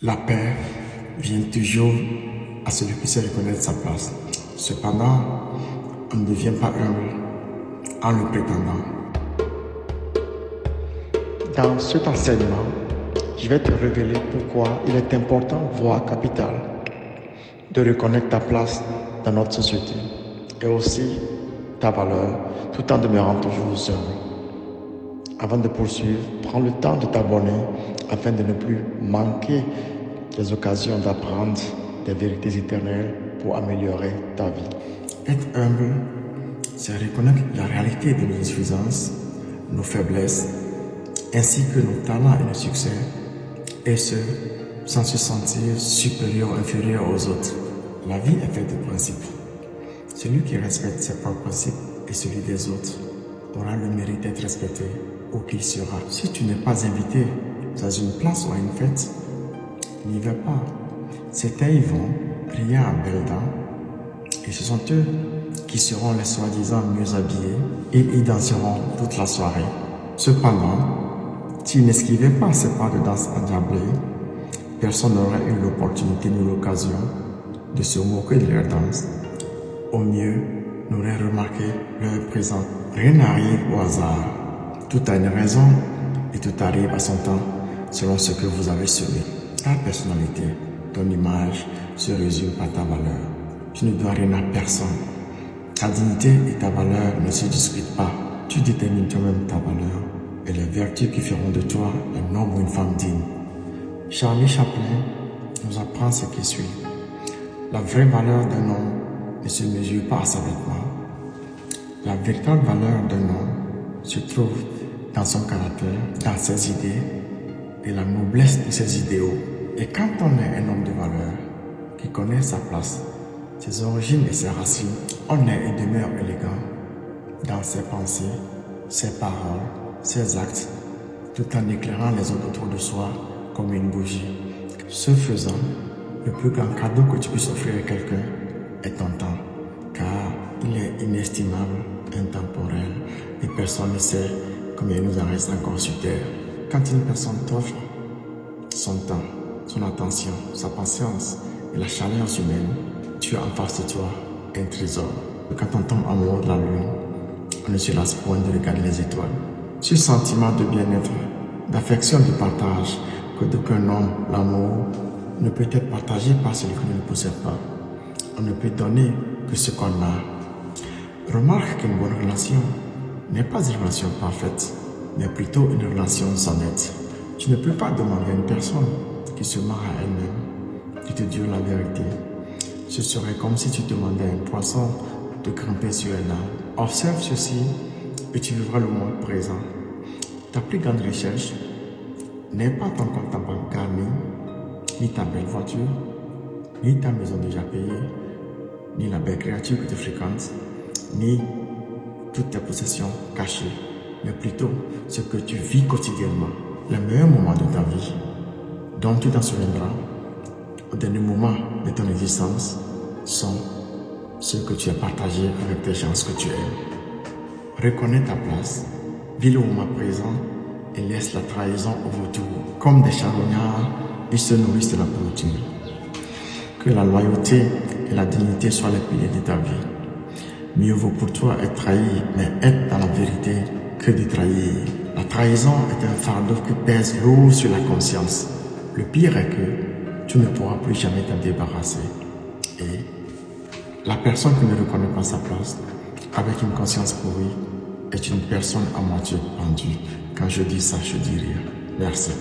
La paix vient toujours à celui qui sait reconnaître sa place. Cependant, on ne devient pas humble en le prétendant. Dans cet enseignement, je vais te révéler pourquoi il est important, voire capital, de reconnaître ta place dans notre société et aussi ta valeur, tout en demeurant toujours humble. Avant de poursuivre, prends le temps de t'abonner afin de ne plus manquer des occasions d'apprendre des vérités éternelles pour améliorer ta vie. Être humble, c'est reconnaître la réalité de nos insuffisances, nos faiblesses, ainsi que nos talents et nos succès, et ce, sans se sentir supérieur ou inférieur aux autres. La vie est faite de principes. Celui qui respecte ses propres principes et celui des autres aura le mérite d'être respecté où qu'il sera. Si tu n'es pas invité dans une place ou à une fête, n'y va pas. Certains y vont, riant à belles dents, et ce sont eux qui seront les soi-disant mieux habillés. Ils y danseront toute la soirée. Cependant, s'ils n'esquivaient pas ces pas de danse endiablés, personne n'aurait eu l'opportunité ni l'occasion de se moquer de leur danse. Au mieux, n'aurait remarqué leur présence. Rien n'arrive au hasard. Tout a une raison et tout arrive à son temps selon ce que vous avez semé. Ta personnalité, ton image se résume à ta valeur. Tu ne dois rien à personne. Ta dignité et ta valeur ne se discutent pas. Tu détermines toi-même ta valeur et les vertus qui feront de toi un homme ou une femme digne. Charlie Chaplin nous apprend ce qui suit. La vraie valeur d'un homme ne se mesure pas à sa vêtement. La véritable valeur d'un homme se trouve dans son caractère, dans ses idées et la noblesse de ses idéaux. Et quand on est un homme de valeur qui connaît sa place, ses origines et ses racines, on est et demeure élégant dans ses pensées, ses paroles, ses actes, tout en éclairant les autres autour de soi comme une bougie. Ce faisant, le plus grand cadeau que tu puisses offrir à quelqu'un est ton temps, car il est inestimable, intemporel, et personne ne sait combien il nous en reste encore sur terre. Quand une personne t'offre son temps, son attention, sa patience et la chaleur humaine, tu as en face de toi un trésor. Quand on tombe amoureux de la lune, on ne se lasse point de regarder les étoiles. Ce sentiment de bien-être, d'affection, de partage, que d'aucun homme, l'amour, ne peut être partagé par celui qui ne le possède pas. On ne peut donner que ce qu'on a. Remarque qu'une bonne relation n'est pas une relation parfaite, mais plutôt une relation honnête. Tu ne peux pas demander à une personne qui se marre à elle-même de te dire la vérité. Ce serait comme si tu demandais à un poisson de grimper sur un arbre. Observe ceci et tu vivras le moment présent. Ta plus grande recherche n'est pas ton compte en banque ni ta belle voiture, ni ta maison déjà payée, ni la belle créature que tu fréquentes, ni toutes tes possessions cachées, mais plutôt ce que tu vis quotidiennement. Les meilleurs moments de ta vie, dont tu t'en souviendras, au dernier moment de ton existence, sont ceux que tu as partagés avec des gens que tu aimes. Reconnais ta place, vis le moment présent et laisse la trahison au retour. Comme des charognards, ils se nourrissent de la pourriture. Que la loyauté et la dignité soient les piliers de ta vie. Mieux vaut pour toi être trahi, mais être dans la vérité que de trahir. La trahison est un fardeau qui pèse lourd sur la conscience. Le pire est que tu ne pourras plus jamais t'en débarrasser. Et la personne qui ne reconnaît pas sa place, avec une conscience pourrie, est une personne à moitié pendue. Quand je dis ça, je dis rien. Merci.